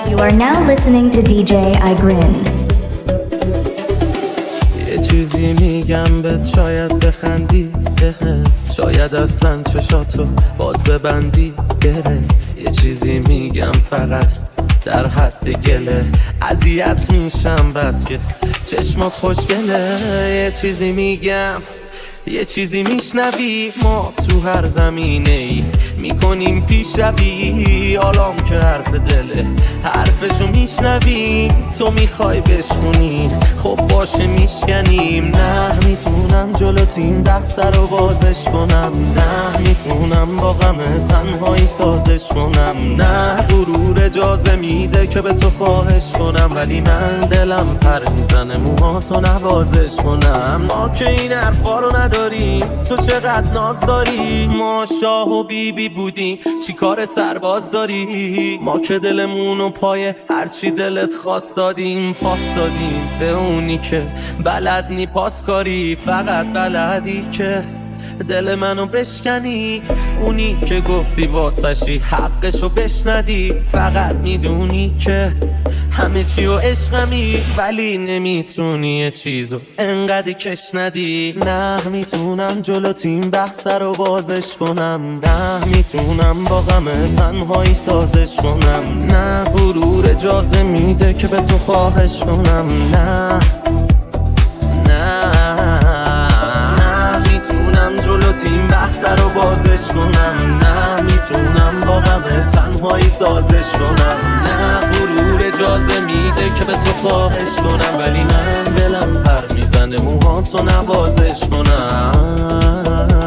You are now listening to DJ iGrin. یه چیزی میگم بهت شاید بخندی شاید اصلا چشاتو باز ببندی یه چیزی میگم فقط در حد گله اذیت میشم بس که چشمات خوشگله یه چیزی میگم یه چیزی میشنوی ما تو هر زمینه ای میکنیم پیشروی آلام که حرف دله حرفشو میشنوی تو میخوای بشکنی خب باشه میشکنیم نه میتونم جلوت این بحث رو بازش کنم نه میتونم با غم تنهایی سازش کنم نه غرور اجازه میده که به تو خواهش کنم ولی من دلم پر میزنه موهاتو نوازش کنم ما که این حرفا رو نداریم تو چقدر ناز داری ما شاه و بیبی بودیم چی کار سرباز داری ما که دلمونو پای هرچی دلت خواست دادیم پاس دادیم به اونی که بلد نی پاس کاری فقط بلدی که دل منو بشکنی اونی که گفتی واسشی حقشو بشندی فقط میدونی که همه چی و عشقمی ولی نمیتونی یه چیزو انقدر کش ندی نه میتونم جلوت این بحث رو بازش کنم نه میتونم با غم تنهایی سازش کنم نه غرور اجازه میده که به تو خواهش کنم نه میتونم جلوت این بحث رو بازش کنم نه میتونم با غم تنهایی سازش کنم نه غرور اجازه میده که به تو خواهش کنم ولی من دلم پر میزنه موهاتو نوازش کنم